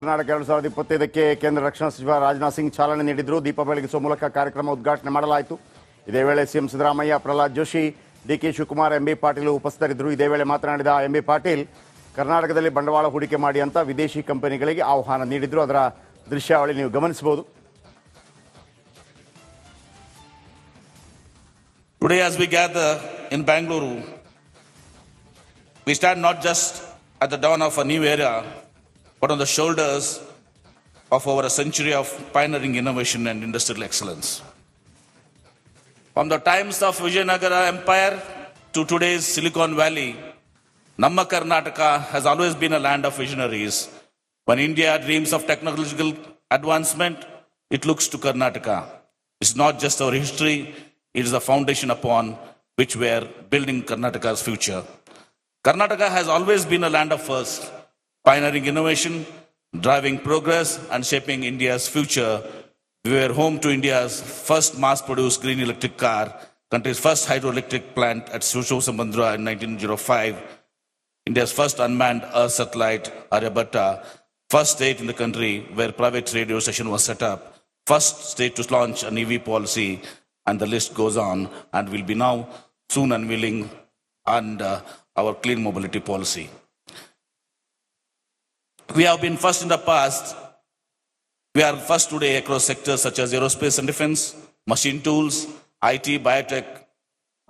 ಕರ್ನಾಟಕ 2025ಕ್ಕೆ ಕೇಂದ್ರ ರಕ್ಷಣಾ ಸಚಿವ ರಾಜನಾಥ್ ಸಿಂಗ್ ಚಾಲನೆ ನೀಡಿದರು. ದೀಪ ಬೆಳಗಿಸುವ ಮೂಲಕ ಕಾರ್ಯಕ್ರಮ ಉದ್ಘಾಟನೆ ಮಾಡಲಾಯಿತು. ಇದೇ ವೇಳೆ CM Siddaramaiah, Pralhad Joshi, DK Shivakumar, MB Patil ಉಪಸ್ಥಿತರಿದ್ದರು. ಇದೇ ವೇಳೆ ಮಾತನಾಡಿದ ಎಂಬಿ ಪಾಟೀಲ್, ಕರ್ನಾಟಕದಲ್ಲಿ ಬಂಡವಾಳ ಹೂಡಿಕೆ ಮಾಡಿ ಅಂತ ವಿದೇಶಿ ಕಂಪನಿಗಳಿಗೆ ಆಹ್ವಾನ ನೀಡಿದ್ರು. ಅದರ ದೃಶ್ಯಾವಳಿ ನೀವು ಗಮನಿಸಬಹುದು. Today, as we gather in Bangalore, we stand not just at the dawn of a new era, but on the shoulders of over a century of pioneering innovation and industrial excellence. From the times of Vijayanagara Empire to today's Silicon Valley, Namma Karnataka has always been a land of visionaries. When India dreams of technological advancement, it looks to Karnataka. It's not just our history, it is the foundation upon which we are building Karnataka's future. Karnataka has always been a land of first, pioneering innovation, driving progress, and shaping India's future. We were home to India's first mass-produced green electric car, country's first hydroelectric plant at Sushosamandra in 1905, India's first unmanned Earth satellite, Aryabhatta, first state in the country where private radio station was set up, first state to launch an EV policy, and the list goes on, and will be now soon unveiling and our clean mobility policy. We have been first in the past. We are first today across sectors such as aerospace and defense, machine tools, IT, biotech,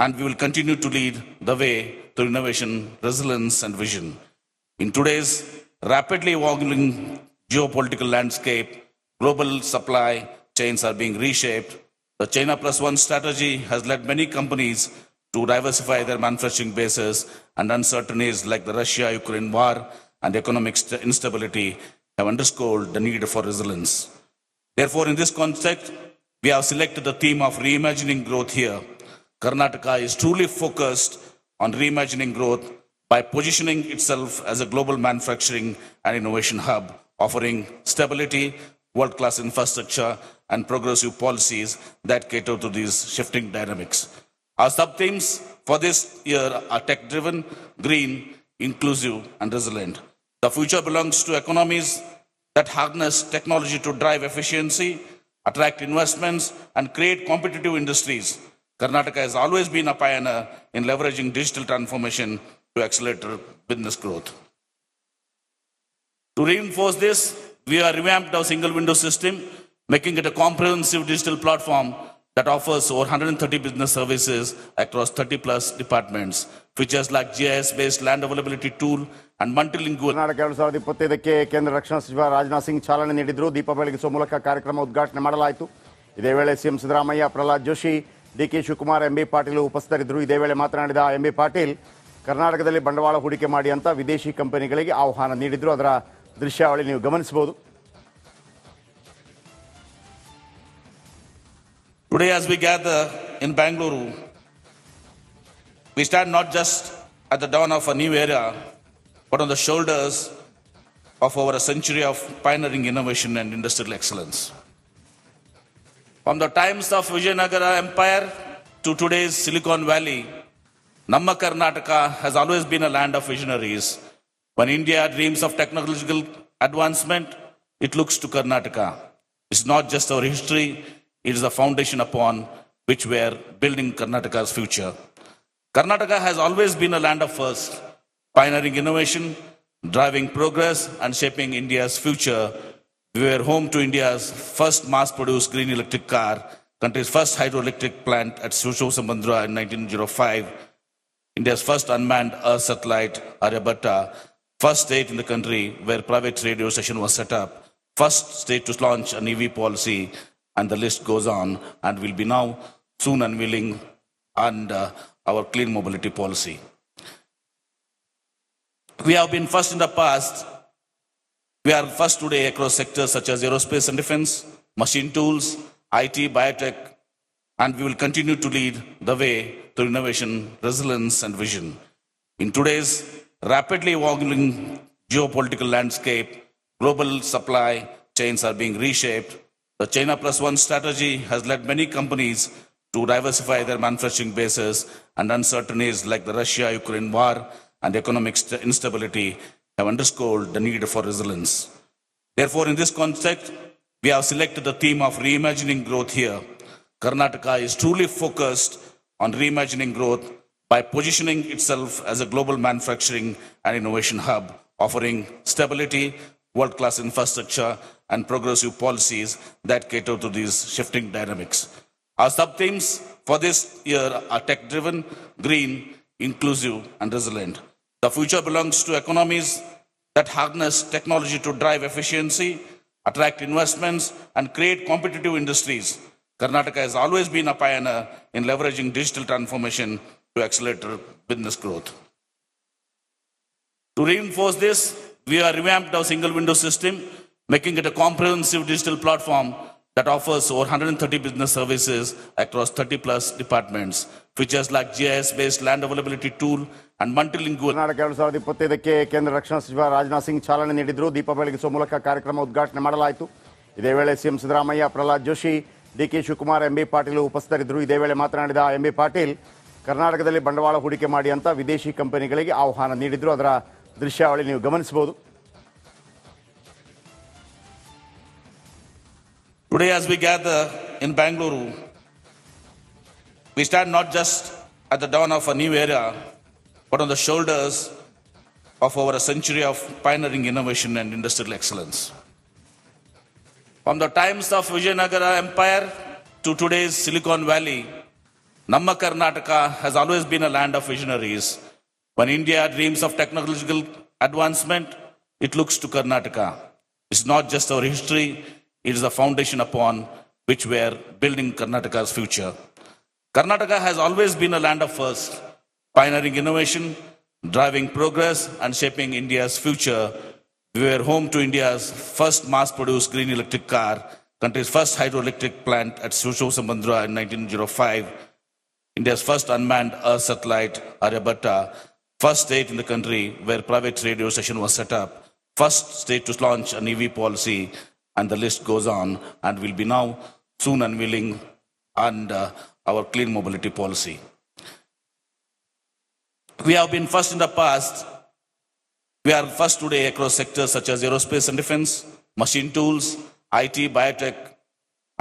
and we will continue to lead the way to innovation, resilience, and vision. In today's rapidly evolving geopolitical landscape, global supply chains are being reshaped. The China Plus One strategy has led many companies to diversify their manufacturing bases, and uncertainties like the Russia-Ukraine war and economic instability have underscored the need for resilience. Therefore, in this context, we have selected the theme of reimagining growth here. Karnataka is truly focused on reimagining growth by positioning itself as a global manufacturing and innovation hub, offering stability, world-class infrastructure, and progressive policies that cater to these shifting dynamics. Our sub-themes for this year are tech-driven, green, inclusive, and resilient. The future belongs to economies that harness technology to drive efficiency, attract investments, and create competitive industries. Karnataka has always been a pioneer in leveraging digital transformation to accelerate business growth. To reinforce this, we have revamped our single window system, making it a comprehensive digital platform that offers over 130 business services across 30 plus departments. Features like GIS-based land availability tool and multilingual. Karnataka 2025ಕ್ಕೆ ಕೇಂದ್ರ ರಕ್ಷಣಾ ಸಚಿವ ರಾಜನಾಥ್ ಸಿಂಗ್ ಚಾಲನೆ ನೀಡಿದರು. ದೀಪ ಬೆಳಗಿಸುವ ಮೂಲಕ ಕಾರ್ಯಕ್ರಮ ಉದ್ಘಾಟನೆ ಮಾಡಲಾಯಿತು. ಇದೇ ವೇಳೆ CM Siddaramaiah, Pralhad Joshi, DK Shivakumar, MB Patil ಉಪಸ್ಥಿತರಿದ್ದರು. ಇದೇ ವೇಳೆ ಮಾತನಾಡಿದ ಎಂಬಿ ಪಾಟೀಲ್, ಕರ್ನಾಟಕದಲ್ಲಿ ಬಂಡವಾಳ ಹೂಡಿಕೆ ಮಾಡಿ ಅಂತ ವಿದೇಶಿ ಕಂಪನಿಗಳಿಗೆ ಆಹ್ವಾನ ನೀಡಿದ್ರು. ಅದರ ದೃಶ್ಯಾವಳಿ ನೀವು ಗಮನಿಸಬಹುದು. Today, as we gather in Bangalore, we stand not just at the dawn of a new era, but on the shoulders of over a century of pioneering innovation and industrial excellence. From the times of Vijayanagara Empire to today's Silicon Valley, Namma Karnataka has always been a land of visionaries. When India dreams of technological advancement, it looks to Karnataka. It's not just our history, it is the foundation upon which we are building Karnataka's future. Karnataka has always been a land of first, pioneering innovation, driving progress, and shaping India's future. We were home to India's first mass-produced green electric car, country's first hydroelectric plant at Sushosamandra in 1905, India's first unmanned Earth satellite, Aryabhatta, first state in the country where private radio station was set up, first state to launch an EV policy, and the list goes on, and will be now soon unveiling and our clean mobility policy. We have been first in the past. We are first today across sectors such as aerospace and defense, machine tools, IT, biotech, and we will continue to lead the way to innovation, resilience, and vision. In today's rapidly evolving geopolitical landscape, global supply chains are being reshaped. The China Plus One strategy has led many companies to diversify their manufacturing bases, and uncertainties like the Russia-Ukraine war and economic instability have underscored the need for resilience. Therefore, in this context, we have selected the theme of reimagining growth here. Karnataka is truly focused on reimagining growth by positioning itself as a global manufacturing and innovation hub, offering stability, world-class infrastructure, and progressive policies that cater to these shifting dynamics. Our sub-themes for this year are tech-driven, green, inclusive, and resilient. The future belongs to economies that harness technology to drive efficiency, attract investments, and create competitive industries. Karnataka has always been a pioneer in leveraging digital transformation to accelerate business growth. To reinforce this, we have revamped our single window system, making it a comprehensive digital platform that offers over 130 business services across 30 plus departments. Features like GIS-based land availability tool and multilingual. Karnataka 2025ಕ್ಕೆ ಕೇಂದ್ರ ರಕ್ಷಣಾ ಸಚಿವ ರಾಜನಾಥ್ ಸಿಂಗ್ ಚಾಲನೆ ನೀಡಿದ್ರು. ದೀಪ ಬೆಳಗಿಸುವ ಮೂಲಕ ಕಾರ್ಯಕ್ರಮ ಉದ್ಘಾಟನೆ ಮಾಡಲಾಯಿತು. ಇದೇ ವೇಳೆ CM Siddaramaiah, Pralhad Joshi, DK Shivakumar, MB Patil ಉಪಸ್ಥಿತರಿದ್ದರು. ಇದೇ ವೇಳೆ ಮಾತನಾಡಿದ ಎಂಬಿ ಪಾಟೀಲ್, ಕರ್ನಾಟಕದಲ್ಲಿ ಬಂಡವಾಳ ಹೂಡಿಕೆ ಮಾಡಿ ಅಂತ ವಿದೇಶಿ ಕಂಪನಿಗಳಿಗೆ ಆಹ್ವಾನ ನೀಡಿದ್ರು. ಅದರ ದೃಶ್ಯಾವಳಿ ನೀವು ಗಮನಿಸಬಹುದು. Today, as we gather in Bangalore, we stand not just at the dawn of a new era, but on the shoulders of over a century of pioneering innovation and industrial excellence. From the times of Vijayanagara Empire to today's Silicon Valley, Namma Karnataka has always been a land of visionaries. When India dreams of technological advancement, it looks to Karnataka. It's not just our history, it is the foundation upon which we are building Karnataka's future. Karnataka has always been a land of first, pioneering innovation, driving progress, and shaping India's future. We were home to India's first mass-produced green electric car, country's first hydroelectric plant at Sushosamandra in 1905, India's first unmanned Earth satellite, Aryabhatta, first state in the country where private radio station was set up, first state to launch an EV policy, and the list goes on, and will be now soon unveiling our clean mobility policy. We have been first in the past. We are first today across sectors such as aerospace and defense, machine tools, IT, biotech,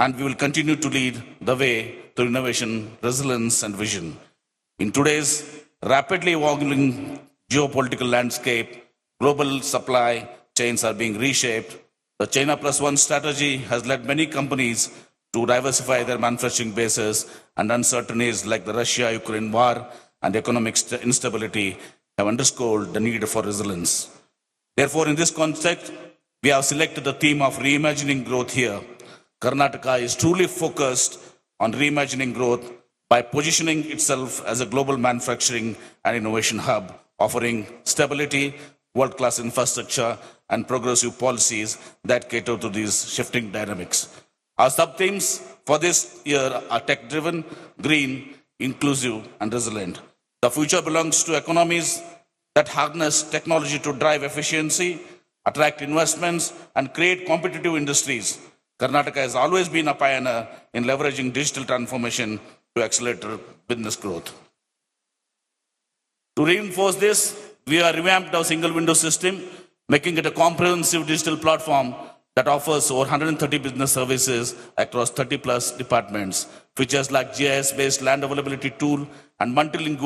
and we will continue to lead the way through innovation, resilience, and vision. In today's rapidly evolving geopolitical landscape, global supply chains are being reshaped. The China Plus One strategy has led many companies to diversify their manufacturing bases, and uncertainties like the Russia-Ukraine war and economic instability have underscored the need for resilience. Therefore, in this context, we have selected the theme of reimagining growth here. Karnataka is truly focused on reimagining growth by positioning itself as a global manufacturing and innovation hub, offering stability, world-class infrastructure, and progressive policies that cater to these shifting dynamics. Our sub-themes for this year are tech-driven, green, inclusive, and resilient. The future belongs to economies that harness technology to drive efficiency, attract investments, and create competitive industries. Karnataka has always been a pioneer in leveraging digital transformation to accelerate business growth. To reinforce this, we have revamped our single window system, making it a comprehensive digital platform that offers over 130 business services across 30 plus departments. Features like GIS-based land availability tool and multilingual